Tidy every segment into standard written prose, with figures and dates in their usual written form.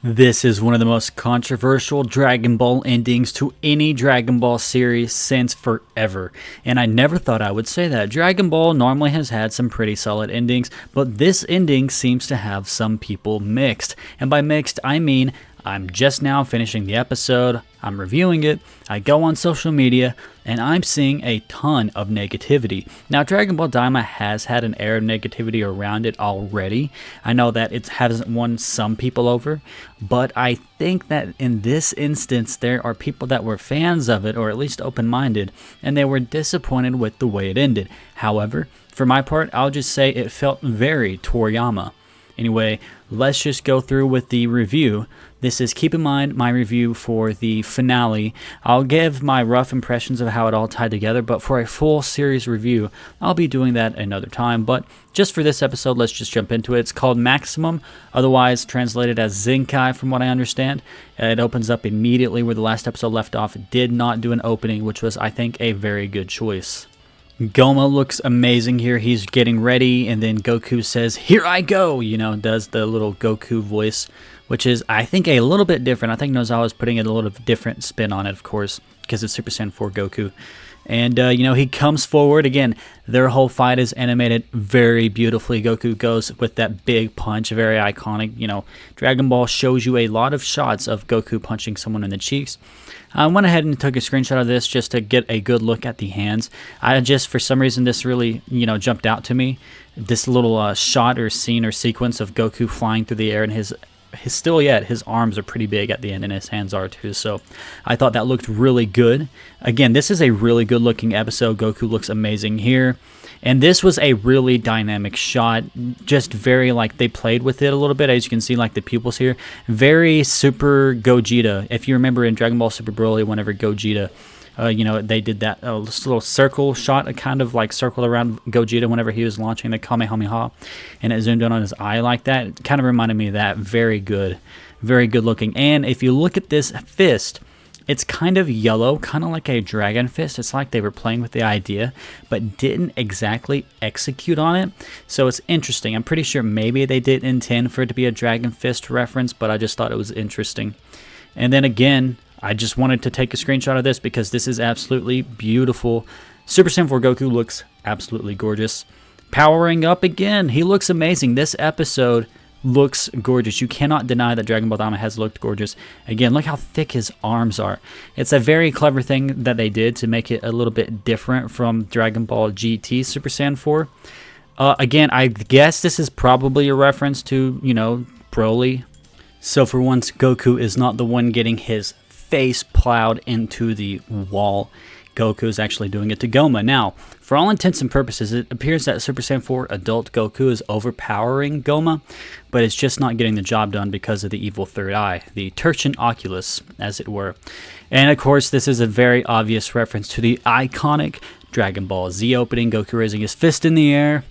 This is one of the most controversial Dragon Ball endings to any Dragon Ball series since forever. And I never thought I would say that. Dragon Ball normally has had some pretty solid endings, but this ending seems to have some people mixed. And by mixed, I mean I'm just now finishing the episode, I'm reviewing it, I go on social media, and I'm seeing a ton of negativity. Now, Dragon Ball Daima has had an air of negativity around it already. I know that it hasn't won some people over, but I think that in this instance, there are people that were fans of it, or at least open-minded, and they were disappointed with the way it ended. However, for my part, I'll just say it felt very Toriyama. Anyway, let's just go through with the review. This is, keep in mind, my review for the finale. I'll give my rough impressions of how it all tied together, but for a full series review, I'll be doing that another time. But just for this episode, let's just jump into it. It's called Maximum, otherwise translated as Zenkai from what I understand. It opens up immediately where the last episode left off. It did not do an opening, which was, I think, a very good choice. Gomah looks amazing here. He's getting ready, and then Goku says, "Here I go!" You know, does the little Goku voice, which is, I think, a little bit different. I think Nozawa is putting a little different spin on it, of course, because it's Super Saiyan 4 Goku. And, he comes forward. Again, their whole fight is animated very beautifully. Goku goes with that big punch, very iconic. Dragon Ball shows you a lot of shots of Goku punching someone in the cheeks. I went ahead and took a screenshot of this just to get a good look at the hands. For some reason, this really, jumped out to me. This little shot or scene or sequence of Goku flying through the air, and his arms are pretty big at the end, and his hands are too. So I thought that looked really good. Again, this is a really good looking episode. Goku looks amazing here. And this was a really dynamic shot, just very, they played with it a little bit, as you can see, the pupils here. Very Super Gogeta. If you remember in Dragon Ball Super Broly, whenever Gogeta, they did that little circle shot, kind of circled around Gogeta whenever he was launching the Kamehameha, and it zoomed in on his eye like that. It kind of reminded me of that. Very good looking. And if you look at this fist, it's kind of yellow, kind of like a dragon fist. It's like they were playing with the idea, but didn't exactly execute on it. So it's interesting. I'm pretty sure maybe they did intend for it to be a dragon fist reference, but I just thought it was interesting. And then again, I just wanted to take a screenshot of this because this is absolutely beautiful. Super Saiyan 4 Goku looks absolutely gorgeous. Powering up again, he looks amazing. This episode looks gorgeous. You cannot deny that Dragon Ball Daima has looked gorgeous. Again, look how thick his arms are. It's a very clever thing that they did to make it a little bit different from Dragon Ball GT Super Saiyan 4. Again, I guess this is probably a reference to, Broly. So for once, Goku is not the one getting his face plowed into the wall. Goku is actually doing it to Gomah. Now, for all intents and purposes, it appears that Super Saiyan 4 adult Goku is overpowering Gomah, but it's just not getting the job done because of the evil third eye, the tertian oculus, as it were. And of course, this is a very obvious reference to the iconic Dragon Ball Z opening, Goku raising his fist in the air,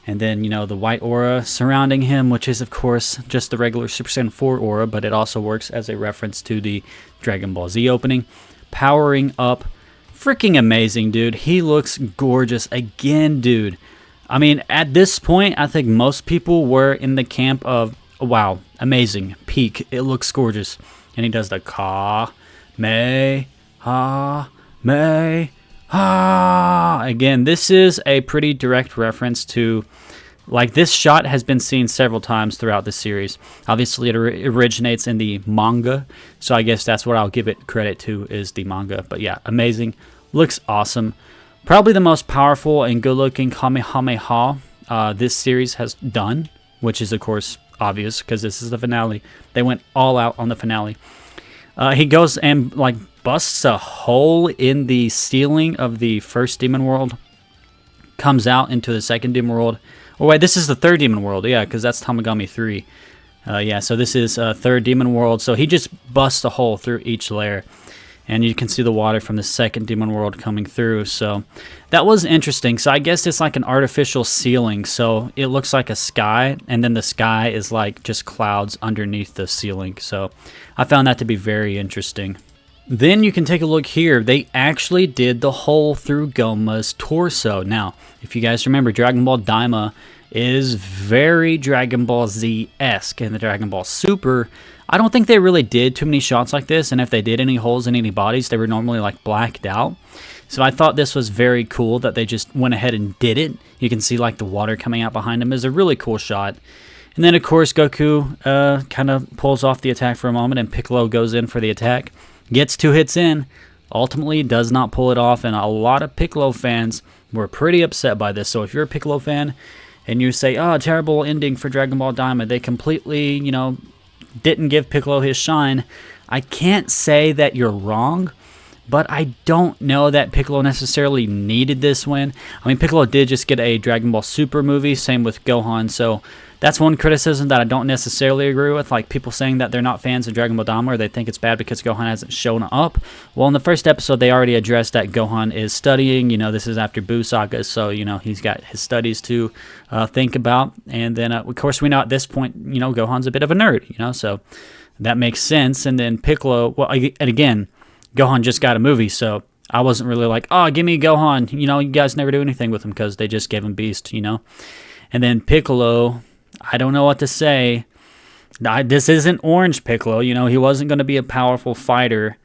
and then, the white aura surrounding him, which is, of course, just the regular Super Saiyan 4 aura, but it also works as a reference to the Dragon Ball Z opening. Powering up. Freaking amazing, dude. He looks gorgeous again, dude. I mean, at this point, I think most people were in the camp of, wow, amazing, peak. It looks gorgeous. And he does the Ka-me-ha-me-ha. Again, this is a pretty direct reference to, this shot has been seen several times throughout the series. Obviously, it originates in the manga, so I guess that's what I'll give it credit to, is the manga. But yeah, amazing. Looks awesome. Probably the most powerful and good-looking Kamehameha this series has done, which is, of course, obvious because this is the finale. They went all out on the finale. He goes and, busts a hole in the ceiling of the first demon world, comes out into the second demon world. Oh, wait, this is the third demon world. Yeah, because that's Tamagami 3. So this is third demon world. So he just busts a hole through each layer. And you can see the water from the second demon world coming through. So that was interesting. So I guess it's like an artificial ceiling. So it looks like a sky. And then the sky is just clouds underneath the ceiling. So I found that to be very interesting. Then you can take a look here. They actually did the hole through Gomah's torso. Now, if you guys remember, Dragon Ball Daima is very Dragon Ball Z-esque, and the Dragon Ball Super I don't think they really did too many shots like this, and if they did any holes in any bodies, they were normally like blacked out. So I thought this was very cool that they just went ahead and did it. You can see like the water coming out behind him is a really cool shot. And then of course Goku kind of pulls off the attack for a moment, and Piccolo goes in for the attack, gets 2 hits in, ultimately does not pull it off, and a lot of Piccolo fans were pretty upset by this. So if you're a Piccolo fan and you say, oh, terrible ending for Dragon Ball Daima, they completely, you know, didn't give Piccolo his shine, I can't say that you're wrong, but I don't know that Piccolo necessarily needed this win. I mean, Piccolo did just get a Dragon Ball Super movie, same with Gohan, so that's one criticism that I don't necessarily agree with, like people saying that they're not fans of Dragon Ball Daima, or they think it's bad because Gohan hasn't shown up. Well, in the first episode, they already addressed that Gohan is studying. You know, this is after Buu Saga, so, you know, he's got his studies to think about. And then, of course, we know at this point, you know, Gohan's a bit of a nerd, you know, so that makes sense. And then Piccolo, well, and again, Gohan just got a movie, so I wasn't really like, oh, give me Gohan. You know, you guys never do anything with him because they just gave him Beast, you know. And then Piccolo, I don't know what to say. This isn't Orange Piccolo. You know, he wasn't going to be a powerful fighter.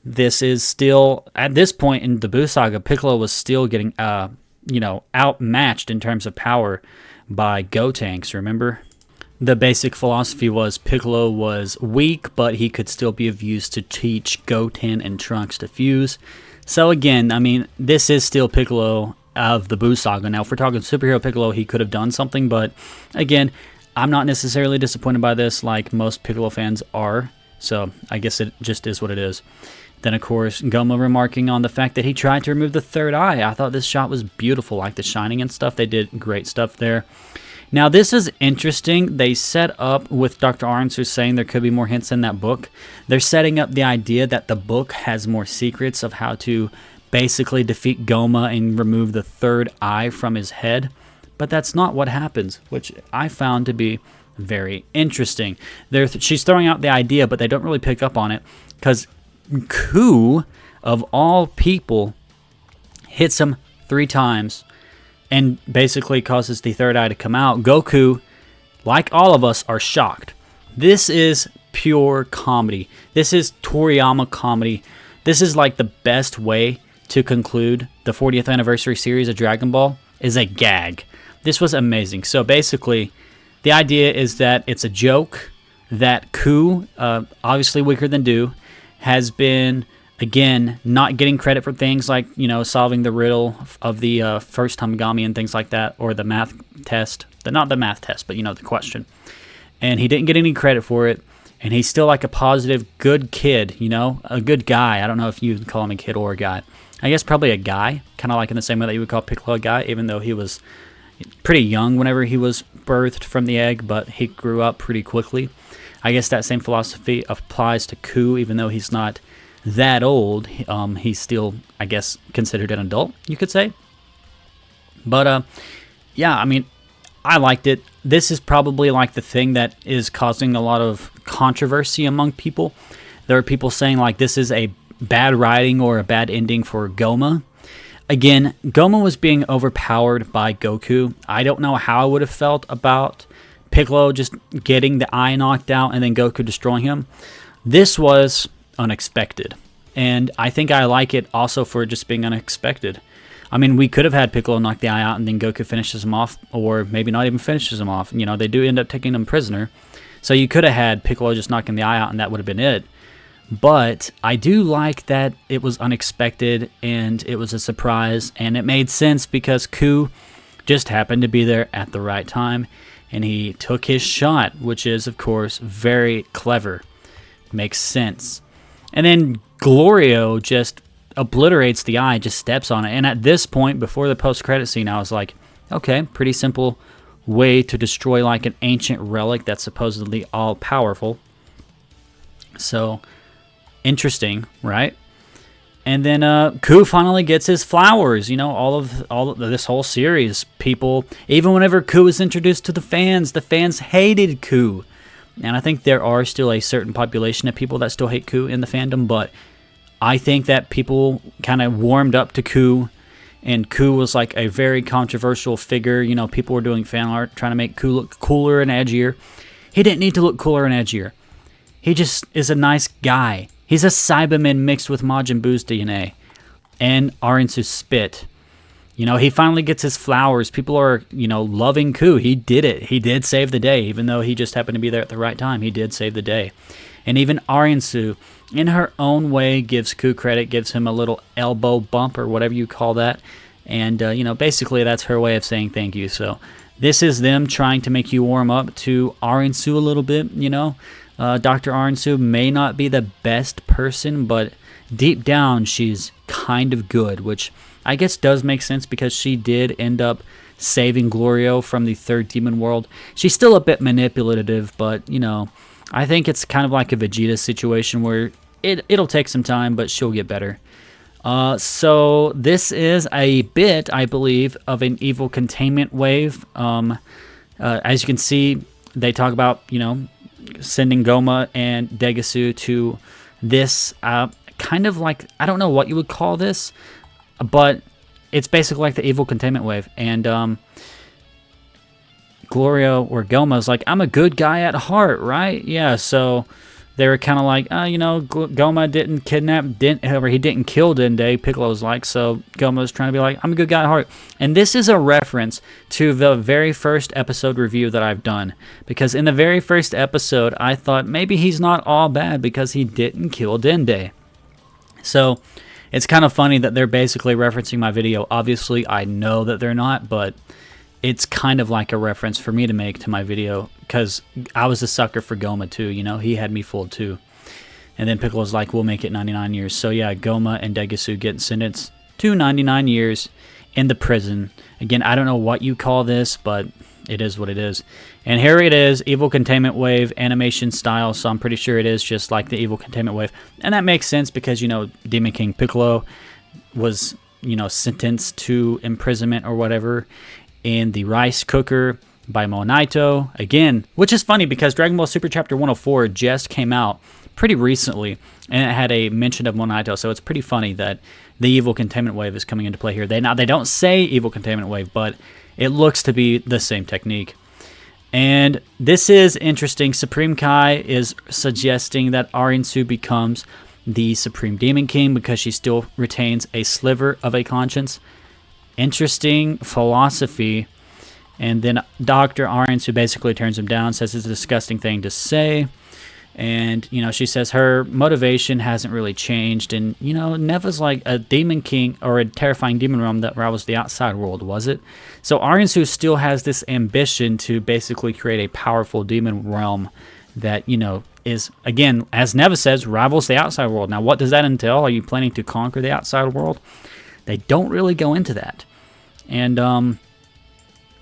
This is still, at this point in the Buu Saga, Piccolo was still getting, you know, outmatched in terms of power by Gotenks, remember? The basic philosophy was Piccolo was weak, but he could still be of use to teach Goten and Trunks to fuse. So again, I mean, this is still Piccolo of the Buu Saga. Now, if we're talking superhero Piccolo, he could have done something, but again, I'm not necessarily disappointed by this like most Piccolo fans are, so I guess it just is what it is. Then, of course, Gomah remarking on the fact that he tried to remove the third eye. I thought this shot was beautiful, like the shining and stuff. They did great stuff there. Now, this is interesting. They set up with Dr. Arns, who's saying there could be more hints in that book. They're setting up the idea that the book has more secrets of how to basically defeat Gomah and remove the third eye from his head. But that's not what happens, which I found to be very interesting. She's throwing out the idea, but they don't really pick up on it, because Ku, of all people, hits him 3 times and basically causes the third eye to come out. Goku, like all of us, are shocked. This is pure comedy. This is Toriyama comedy. This is like the best way to conclude the 40th anniversary series of Dragon Ball, is a gag. This was amazing. So basically, the idea is that it's a joke that Ku, obviously weaker than Do, has been, again, not getting credit for things like, you know, solving the riddle of the first Tamagami and things like that, or the math test. Not the math test, but, you know, the question. And he didn't get any credit for it. And he's still like a positive, good kid, you know, a good guy. I don't know if you would call him a kid or a guy. I guess probably a guy, kind of like in the same way that you would call Piccolo a guy, even though he was pretty young whenever he was birthed from the egg, but he grew up pretty quickly. I guess that same philosophy applies to Ku, even though he's not that old. He's still, I guess, considered an adult, you could say. But, yeah, I mean, I liked it. This is probably like the thing that is causing a lot of controversy among people. There are people saying like this is a bad writing or a bad ending for Gomah. Again, Gomah was being overpowered by Goku. I don't know how I would have felt about Piccolo just getting the eye knocked out and then Goku destroying him. This was unexpected. And I think I like it also for just being unexpected. I mean, we could have had Piccolo knock the eye out and then Goku finishes him off, or maybe not even finishes him off. You know, they do end up taking him prisoner. So you could have had Piccolo just knocking the eye out and that would have been it. But I do like that it was unexpected and it was a surprise, and it made sense because Ku just happened to be there at the right time and he took his shot, which is, of course, very clever. Makes sense. And then Glorio just obliterates the eye, just steps on it. And at this point, before the post-credit scene, I was like, okay, pretty simple way to destroy like an ancient relic that's supposedly all-powerful. So interesting, right? And then Ku finally gets his flowers. You know, all of this whole series, people, even whenever Ku was introduced to the fans hated Ku. And I think there are still a certain population of people that still hate Ku in the fandom, but I think that people kind of warmed up to Ku, and Ku was like a very controversial figure. You know, people were doing fan art trying to make Ku look cooler and edgier. He didn't need to look cooler and edgier. He just is a nice guy. He's a Cyberman mixed with Majin Buu's DNA and Arinsu's spit. You know, he finally gets his flowers. People are, you know, loving Ku. He did it. He did save the day, even though he just happened to be there at the right time. He did save the day. And even Arinsu, in her own way, gives Ku credit, gives him a little elbow bump or whatever you call that. And, you know, basically that's her way of saying thank you. So this is them trying to make you warm up to Arinsu a little bit, you know. Dr. Arinsu may not be the best person, but deep down she's kind of good, which I guess does make sense because she did end up saving Glorio from the third demon world. She's still a bit manipulative, but, you know, I think it's kind of like a Vegeta situation where it'll take some time, but she'll get better. So this is a bit, I believe, of an evil containment wave. As you can see, they talk about, you know, sending Gomah and Degasu to this kind of like, I don't know what you would call this, but it's basically like the evil containment wave. And Glorio or Gomah's like, I'm a good guy at heart, right? Yeah, so they were kind of like, you know, Gomah didn't kidnap, he didn't kill Dende, Piccolo's like, so Gomah's trying to be like, I'm a good guy at heart. And this is a reference to the very first episode review that I've done, because in the very first episode, I thought maybe he's not all bad because he didn't kill Dende. So it's kind of funny that they're basically referencing my video. Obviously, I know that they're not, but it's kind of like a reference for me to make to my video because I was a sucker for Gomah too, you know, he had me fooled too. And then Piccolo's like, we'll make it 99 years. So yeah, Gomah and Degasu get sentenced to 99 years in the prison. Again, I don't know what you call this, but it is what it is. And here it is, evil containment wave animation style, so I'm pretty sure it is just like the evil containment wave. And that makes sense because, you know, Demon King Piccolo was, you know, sentenced to imprisonment or whatever in the rice cooker by Monaito. Again, which is funny because Dragon Ball Super Chapter 104 just came out pretty recently, and it had a mention of Monaito, so it's pretty funny that the evil containment wave is coming into play here. They don't say evil containment wave, but it looks to be the same technique. And this is interesting. Supreme Kai is suggesting that Arinsu becomes the Supreme Demon King because she still retains a sliver of a conscience. Interesting philosophy. And then Dr. Arinsu basically turns him down, says it's a disgusting thing to say. And, you know, she says her motivation hasn't really changed. And, you know, Neva's like a demon king or a terrifying demon realm that rivals the outside world, was it? So Arinsu still has this ambition to basically create a powerful demon realm that, you know, is, again, as Neva says, rivals the outside world. Now, what does that entail? Are you planning to conquer the outside world? They don't really go into that. And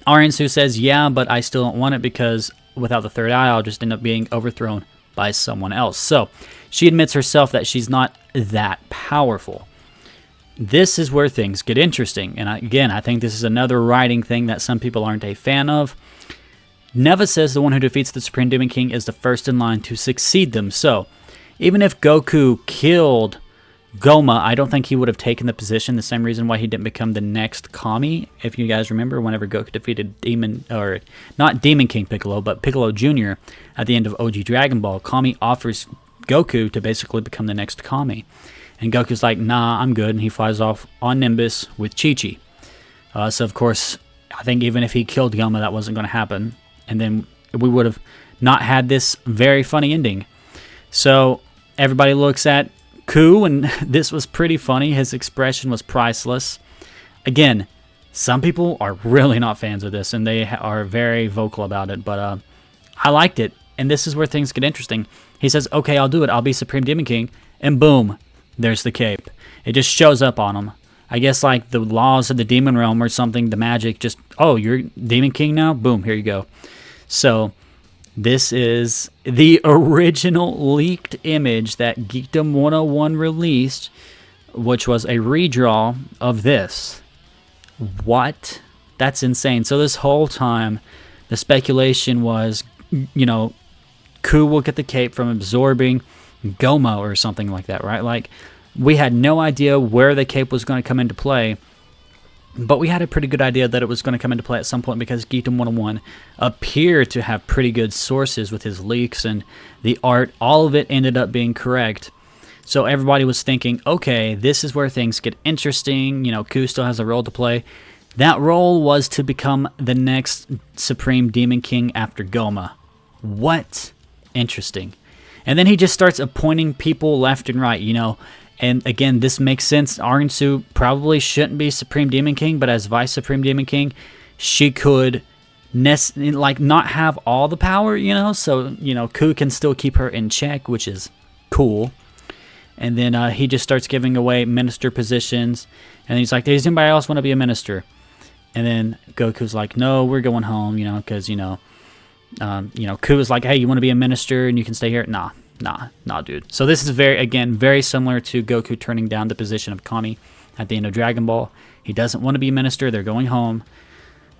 Arinsu says, yeah, but I still don't want it because without the third eye, I'll just end up being overthrown by someone else. So she admits herself that she's not that powerful. This is where things get interesting. And again, I think this is another writing thing that some people aren't a fan of. Neva says the one who defeats the Supreme Demon King is the first in line to succeed them. So even if Goku killed Gomah, I don't think he would have taken the position. The same reason why he didn't become the next Kami. If you guys remember, whenever Goku defeated not Demon King Piccolo, but Piccolo Jr. at the end of OG Dragon Ball, Kami offers Goku to basically become the next Kami. And Goku's like, nah, I'm good. And he flies off on Nimbus with Chi-Chi. So, of course, I think even if he killed Gomah, that wasn't going to happen. And then we would have not had this very funny ending. So, everybody looks at Ku, and this was pretty funny. His expression was priceless. Again, some people are really not fans of this, and they are very vocal about it, but I liked it, and this is where things get interesting. He says, okay, I'll do it. I'll be Supreme Demon King, and boom, there's the cape. It just shows up on him. I guess like the laws of the demon realm or something, the magic just, oh, you're Demon King now? Boom, here you go. So this is the original leaked image that Geekdom 101 released, which was a redraw of this. What? That's insane. So this whole time, the speculation was, you know, Ku will get the cape from absorbing Gomah or something like that, right? Like, we had no idea where the cape was going to come into play. But we had a pretty good idea that it was going to come into play at some point because Geekdom 101 appeared to have pretty good sources with his leaks and the art. All of it ended up being correct. So everybody was thinking, okay, this is where things get interesting. You know, Ku still has a role to play. That role was to become the next Supreme Demon King after Gomah. What? Interesting. And then he just starts appointing people left and right, you know. And again, this makes sense. Arinsu probably shouldn't be Supreme Demon King, but as Vice Supreme Demon King, she could not have all the power, you know. So, you know, Ku can still keep her in check, which is cool. And then he just starts giving away minister positions. And he's like, does anybody else want to be a minister? And then Goku's like, no, we're going home, you know, because, you know, Ku is like, hey, you want to be a minister and you can stay here? Nah, dude. So this is very similar to Goku turning down the position of Kami at the end of Dragon Ball. He doesn't want to be minister. They're going home.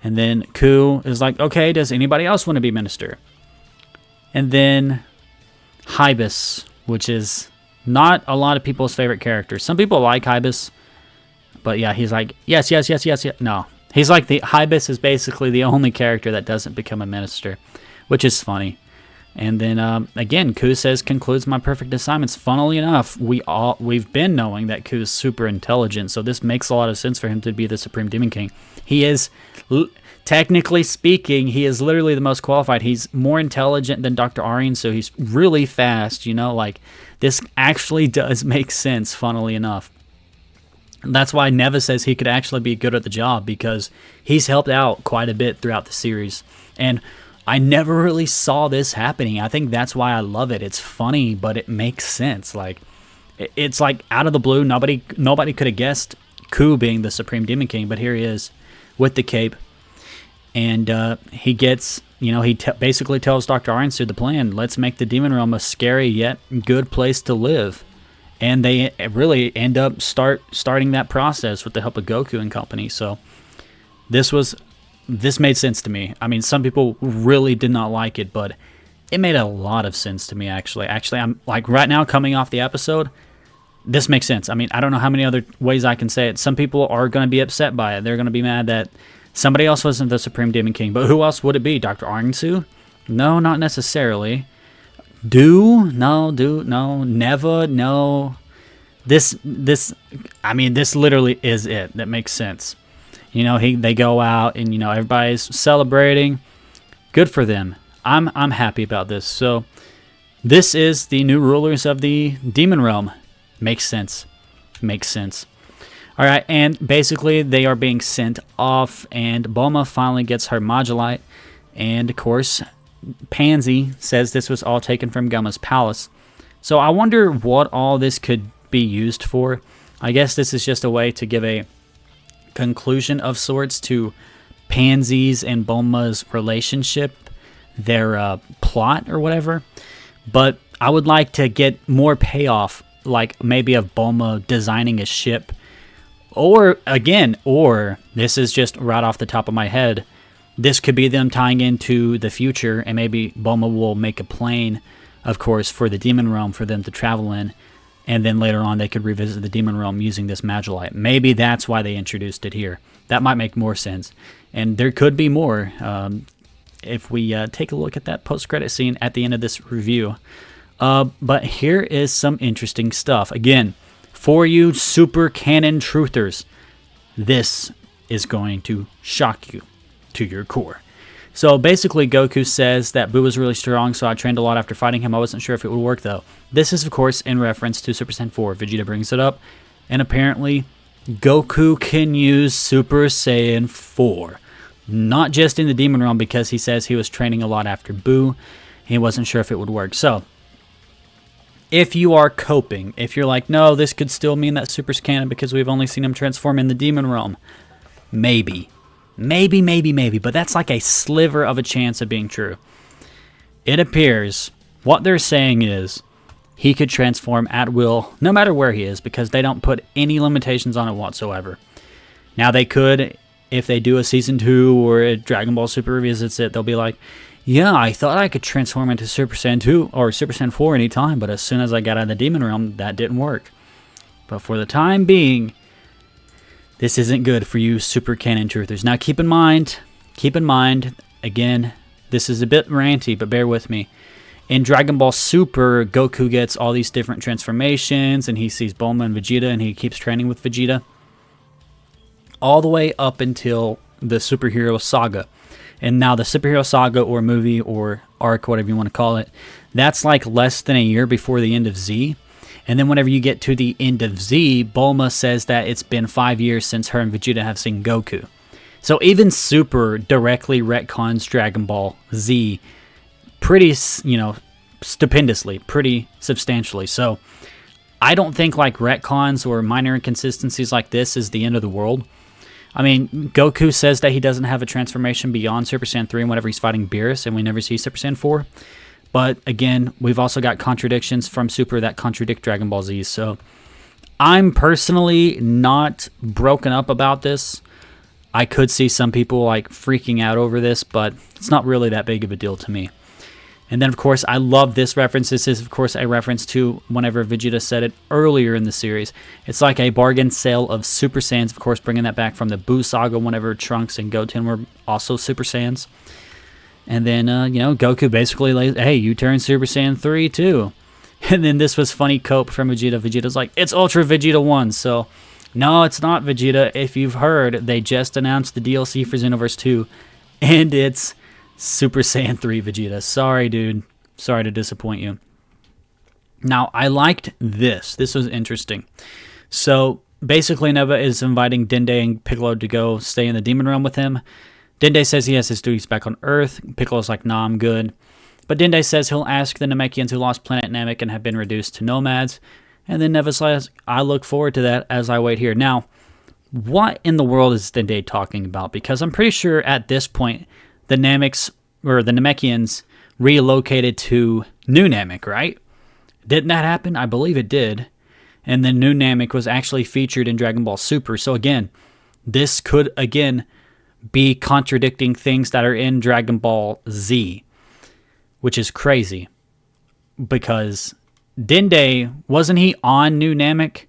And then Ku is like, okay, does anybody else want to be minister? And then Hybis, which is not a lot of people's favorite character. Some people like Hybis, but yeah, he's like, yes. No. He's like, the Hybis is basically the only character that doesn't become a minister, which is funny. And then, again, Ku says, concludes my perfect assignments. Funnily enough, we've been knowing that Ku is super intelligent, so this makes a lot of sense for him to be the Supreme Demon King. He is, technically speaking, he is literally the most qualified. He's more intelligent than Dr. Aryan, so he's really fast, you know, like, this actually does make sense, funnily enough. And that's why Neva says he could actually be good at the job, because he's helped out quite a bit throughout the series. And I never really saw this happening. I think that's why I love it. It's funny, but it makes sense. Like, it's like out of the blue. Nobody could have guessed Ku being the Supreme Demon King, but here he is with the cape. And he gets, you know, he basically tells Dr. Arinsu the plan. Let's make the Demon Realm a scary yet good place to live. And they really end up starting that process with the help of Goku and company. So this made sense to me. I mean, some people really did not like it, but it made a lot of sense to me, actually. Actually, I'm like, right now, coming off the episode, this makes sense. I mean, I don't know how many other ways I can say it. Some people are going to be upset by it. They're going to be mad that somebody else wasn't the Supreme Demon King. But who else would it be? Dr. Arinsu? No, not necessarily. No, Neva, no. This literally is it. That makes sense. You know, they go out and, you know, everybody's celebrating. Good for them. I'm happy about this. So this is the new rulers of the Demon Realm. Makes sense. All right, and basically they are being sent off, and Bulma finally gets her Modulite, and of course Pansy says this was all taken from Gomah's palace. So I wonder what all this could be used for. I guess this is just a way to give a conclusion of sorts to Pansy's and Bulma's relationship, their plot or whatever. But I would like to get more payoff, like maybe of Bulma designing a ship, or this is just right off the top of my head, this could be them tying into the future, and maybe Bulma will make a plane, of course, for the Demon Realm for them to travel in. And then later on, they could revisit the Demon Realm using this Magellite. Maybe that's why they introduced it here. That might make more sense. And there could be more if we take a look at that post-credit scene at the end of this review. But here is some interesting stuff. Again, for you super canon truthers, this is going to shock you to your core. So basically, Goku says that Buu was really strong, so I trained a lot after fighting him. I wasn't sure if it would work, though. This is, of course, in reference to Super Saiyan 4. Vegeta brings it up, and apparently, Goku can use Super Saiyan 4. Not just in the Demon Realm, because he says he was training a lot after Buu. He wasn't sure if it would work. So, if you are coping, if you're like, no, this could still mean that Super's canon because we've only seen him transform in the Demon Realm, maybe, but that's like a sliver of a chance of being true. It appears what they're saying is he could transform at will no matter where he is, because they don't put any limitations on it whatsoever. Now they could, if they do a Season 2 or a Dragon Ball Super revisits it, they'll be like, yeah, I thought I could transform into Super Saiyan 2 or Super Saiyan 4 anytime, but as soon as I got out of the Demon Realm, that didn't work. But for the time being, This isn't good for you super canon truthers. Now keep in mind, again, this is a bit ranty, but bear with me. In Dragon Ball Super, Goku gets all these different transformations, and he sees Bulma and Vegeta, and he keeps training with Vegeta. All the way up until the superhero saga. And now the superhero saga, or movie, or arc, whatever you want to call it, that's like less than a year before the end of Z. And then whenever you get to the end of Z, Bulma says that it's been 5 years since her and Vegeta have seen Goku. So even Super directly retcons Dragon Ball Z pretty, stupendously, pretty substantially. So I don't think like retcons or minor inconsistencies like this is the end of the world. I mean, Goku says that he doesn't have a transformation beyond Super Saiyan 3 whenever he's fighting Beerus, and we never see Super Saiyan 4. But again, we've also got contradictions from Super that contradict Dragon Ball Z. So I'm personally not broken up about this. I could see some people like freaking out over this, but it's not really that big of a deal to me. And then, of course, I love this reference. This is, of course, a reference to whenever Vegeta said it earlier in the series. It's like a bargain sale of Super Saiyans, of course, bringing that back from the Buu Saga whenever Trunks and Goten were also Super Saiyans. And then, Goku basically lays, hey, you turn Super Saiyan 3 too. And then this was funny cope from Vegeta. Vegeta's like, it's Ultra Vegeta 1. So, no, it's not Vegeta. If you've heard, they just announced the DLC for Xenoverse 2. And it's Super Saiyan 3 Vegeta. Sorry, dude. Sorry to disappoint you. Now, I liked this. This was interesting. So, basically, Neva is inviting Dende and Piccolo to go stay in the Demon Realm with him. Dende says he has his duties back on Earth. Piccolo's like, nah, I'm good. But Dende says he'll ask the Namekians who lost planet Namek and have been reduced to nomads. And then Neva says, I look forward to that as I wait here. Now, what in the world is Dende talking about? Because I'm pretty sure at this point, the Namekians relocated to New Namek, right? Didn't that happen? I believe it did. And then New Namek was actually featured in Dragon Ball Super. So again, this could, be contradicting things that are in Dragon Ball Z, which is crazy. Because Dende, wasn't he on New Namek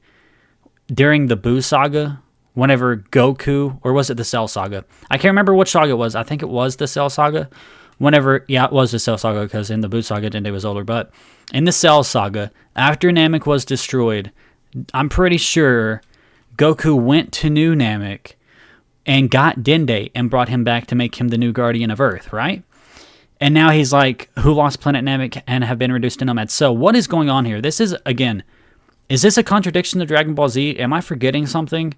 during the Buu Saga? Whenever Goku, or was it the Cell Saga? I can't remember which saga it was. I think it was the Cell Saga. It was the Cell Saga, because in the Buu Saga, Dende was older. But in the Cell Saga, after Namek was destroyed, I'm pretty sure Goku went to New Namek and got Dende and brought him back to make him the new Guardian of Earth, right? And now he's like, who lost planet Namek and have been reduced to nomads. So what is going on here? This is, again, is this a contradiction to Dragon Ball Z? Am I forgetting something?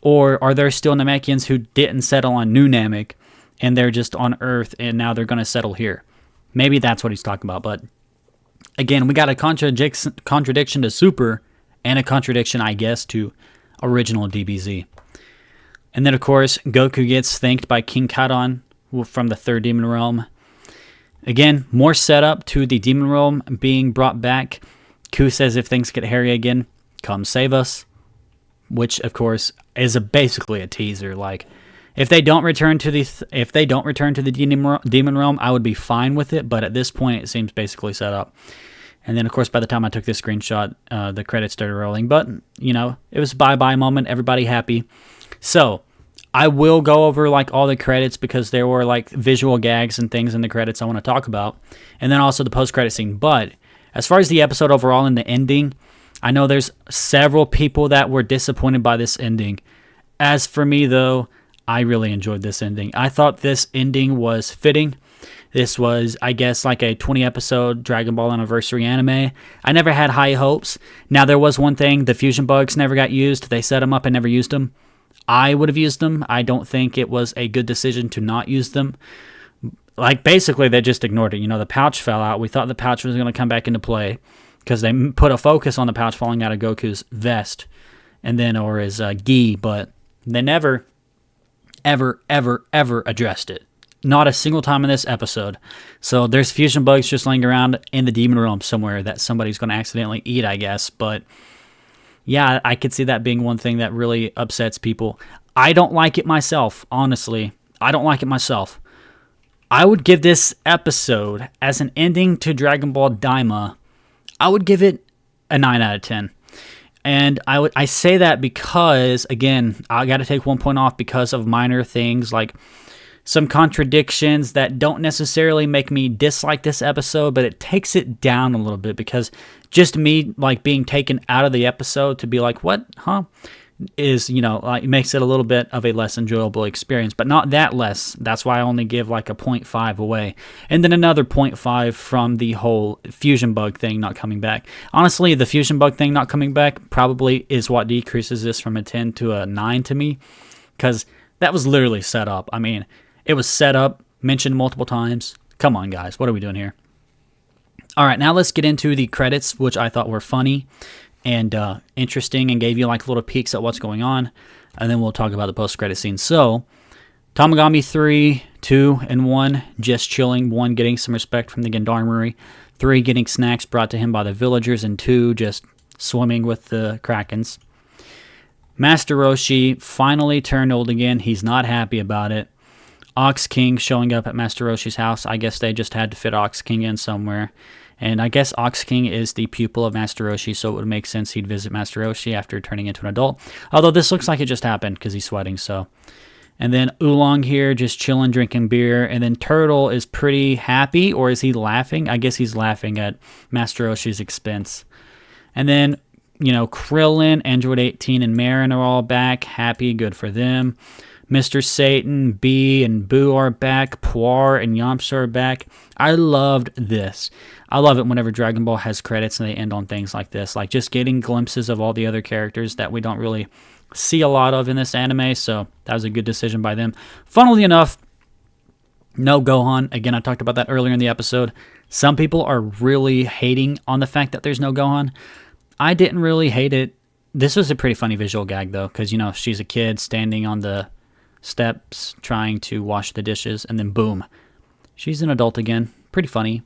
Or are there still Namekians who didn't settle on New Namek and they're just on Earth and now they're going to settle here? Maybe that's what he's talking about. But again, we got a contradiction to Super and a contradiction, I guess, to original DBZ. And then, of course, Goku gets thanked by King Kadon from the third Demon Realm. Again, more setup to the Demon Realm being brought back. Ku says if things get hairy again, come save us. Which, of course, is basically a teaser. Like, if they don't return to the Demon Realm, I would be fine with it. But at this point, it seems basically set up. And then, of course, by the time I took this screenshot, the credits started rolling. But, it was a bye-bye moment. Everybody happy. So, I will go over, all the credits because there were, visual gags and things in the credits I want to talk about. And then also the post-credit scene. But, as far as the episode overall and the ending, I know there's several people that were disappointed by this ending. As for me, though, I really enjoyed this ending. I thought this ending was fitting. This was, I guess, like a 20-episode Dragon Ball Anniversary anime. I never had high hopes. Now, there was one thing. The fusion bugs never got used. They set them up and never used them. I would have used them. I don't think it was a good decision to not use them. Basically, they just ignored it. The pouch fell out. We thought the pouch was going to come back into play because they put a focus on the pouch falling out of Goku's vest or his gi, but they never, ever, ever, ever addressed it. Not a single time in this episode. So there's fusion bugs just laying around in the Demon Realm somewhere that somebody's going to accidentally eat, I guess. But yeah, I could see that being one thing that really upsets people. I don't like it myself, honestly. I don't like it myself. I would give this episode, as an ending to Dragon Ball Daima, I would give it a 9 out of 10. And I say that because, again, I got to take 1 point off because of minor things like some contradictions that don't necessarily make me dislike this episode, but it takes it down a little bit because just me like being taken out of the episode to be like, what, huh? Is, like, makes it a little bit of a less enjoyable experience, but not that less. That's why I only give like a 0.5 away. And then another 0.5 from the whole fusion bug thing not coming back. Honestly, the fusion bug thing not coming back probably is what decreases this from a 10 to a 9 to me, because that was literally set up. I mean, it was set up, mentioned multiple times. Come on, guys. What are we doing here? All right, now let's get into the credits, which I thought were funny and interesting and gave you like little peeks at what's going on, and then we'll talk about the post-credit scene. So, Tamagami 3, 2, and 1, just chilling. 1, getting some respect from the gendarmerie. 3, getting snacks brought to him by the villagers. And 2, just swimming with the Krakens. Master Roshi finally turned old again. He's not happy about it. Ox King showing up at Master Roshi's house. I guess they just had to fit Ox King in somewhere. And I guess Ox King is the pupil of Master Roshi, so it would make sense he'd visit Master Roshi after turning into an adult. Although this looks like it just happened because he's sweating, so. And then Oolong here just chilling, drinking beer. And then Turtle is pretty happy, or is he laughing? I guess he's laughing at Master Roshi's expense. And then, Krillin, Android 18, and Marin are all back. Happy, good for them. Mr. Satan, Bee, and Boo are back. Puar and Yamcha are back. I loved this. I love it whenever Dragon Ball has credits and they end on things like this. Like just getting glimpses of all the other characters that we don't really see a lot of in this anime. So that was a good decision by them. Funnily enough, no Gohan. Again, I talked about that earlier in the episode. Some people are really hating on the fact that there's no Gohan. I didn't really hate it. This was a pretty funny visual gag though, because she's a kid standing on the steps trying to wash the dishes, and then boom, she's an adult again. Pretty funny.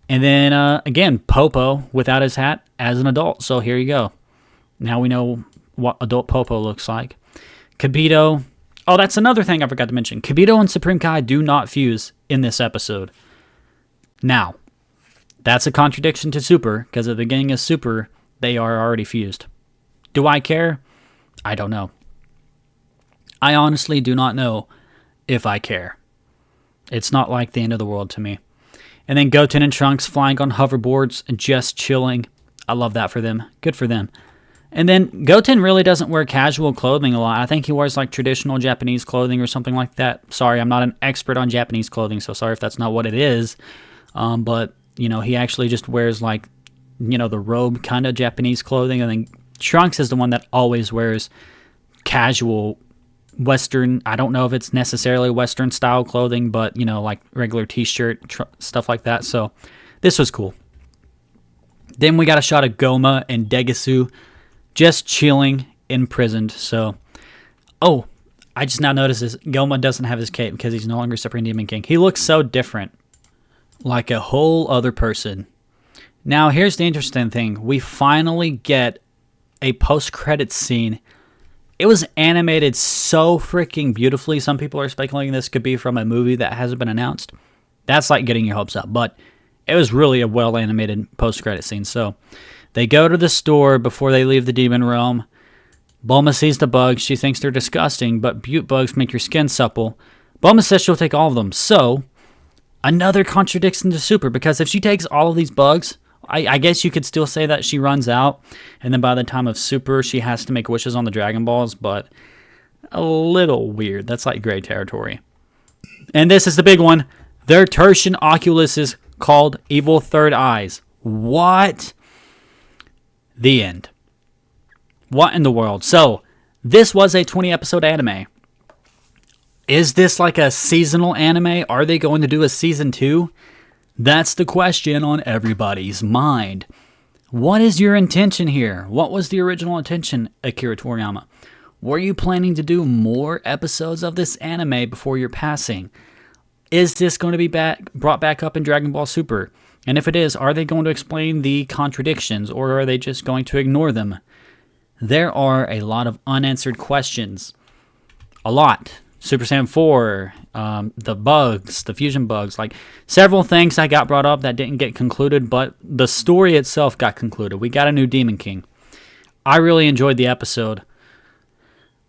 And then again, Popo without his hat as an adult. So here you go. Now we know what adult Popo looks like. Kibito. Oh, that's another thing I forgot to mention. Kibito and Supreme Kai do not fuse in this episode. Now, that's a contradiction to Super, because at the beginning of Super, they are already fused. Do I care? I don't know. I honestly do not know if I care. It's not like the end of the world to me. And then Goten and Trunks flying on hoverboards and just chilling. I love that for them. Good for them. And then Goten really doesn't wear casual clothing a lot. I think he wears like traditional Japanese clothing or something like that. Sorry, I'm not an expert on Japanese clothing, so sorry if that's not what it is. But, he actually just wears like, the robe kind of Japanese clothing. And then Trunks is the one that always wears casual Western, I don't know if it's necessarily Western style clothing, but, like regular t-shirt, stuff like that. So this was cool. Then we got a shot of Gomah and Degasu just chilling, imprisoned. So, I just now noticed this. Gomah doesn't have his cape because he's no longer Supreme Demon King. He looks so different, like a whole other person. Now, here's the interesting thing. We finally get a post-credits scene. It was animated so freaking beautifully. Some people are speculating this could be from a movie that hasn't been announced. That's like getting your hopes up, but it was really a well-animated post-credit scene. So they go to the store before they leave the demon realm. Bulma sees the bugs. She thinks they're disgusting, but butte bugs make your skin supple. Bulma says she'll take all of them. So another contradiction to Super, because if she takes all of these bugs, I guess you could still say that she runs out, and then by the time of Super, she has to make wishes on the Dragon Balls, but a little weird. That's like gray territory. And this is the big one. Their tertian oculus is called Evil Third Eyes. What? The end. What in the world? So, this was a 20-episode anime. Is this like a seasonal anime? Are they going to do a season 2? That's the question on everybody's mind. What is your intention here? What was the original intention, Akira Toriyama? Were you planning to do more episodes of this anime before your passing? Is this going to be brought back up in Dragon Ball Super? And if it is, are they going to explain the contradictions, or are they just going to ignore them? There are a lot of unanswered questions. A lot. Super Saiyan 4, the bugs, the fusion bugs, like several things that got brought up that didn't get concluded, but the story itself got concluded. We got a new Demon King. I really enjoyed the episode.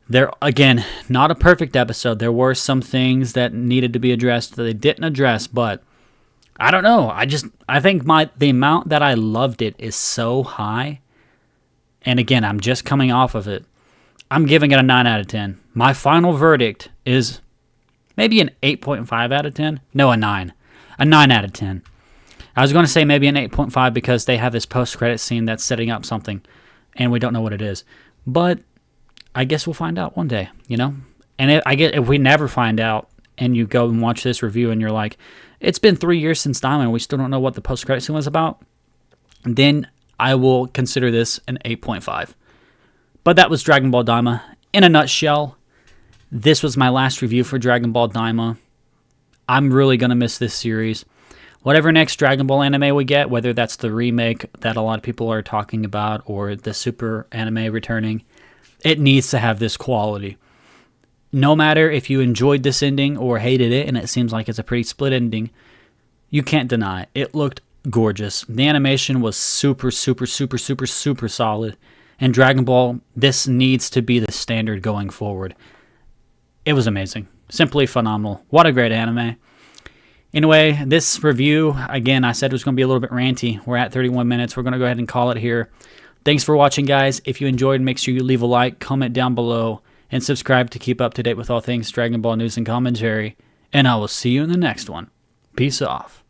There, again, not a perfect episode. There were some things that needed to be addressed that they didn't address, but I don't know. I think the amount that I loved it is so high. And again, I'm just coming off of it. I'm giving it a 9 out of 10. My final verdict is maybe an 8.5 out of 10. No, a 9. A 9 out of 10. I was going to say maybe an 8.5 because they have this post-credit scene that's setting up something, and we don't know what it is. But I guess we'll find out one day, you know? And if we never find out, and you go and watch this review and you're like, it's been 3 years since Daima and we still don't know what the post-credit scene was about, then I will consider this an 8.5. But that was Dragon Ball Daima. In a nutshell, this was my last review for Dragon Ball Daima. I'm really going to miss this series. Whatever next Dragon Ball anime we get, whether that's the remake that a lot of people are talking about or the Super anime returning, it needs to have this quality. No matter if you enjoyed this ending or hated it, and it seems like it's a pretty split ending, you can't deny it. It looked gorgeous. The animation was super, super, super, super, super solid. And Dragon Ball, this needs to be the standard going forward. It was amazing. Simply phenomenal. What a great anime. Anyway, this review, again, I said it was going to be a little bit ranty. We're at 31 minutes. We're going to go ahead and call it here. Thanks for watching, guys. If you enjoyed, make sure you leave a like, comment down below, and subscribe to keep up to date with all things Dragon Ball news and commentary. And I will see you in the next one. Peace off.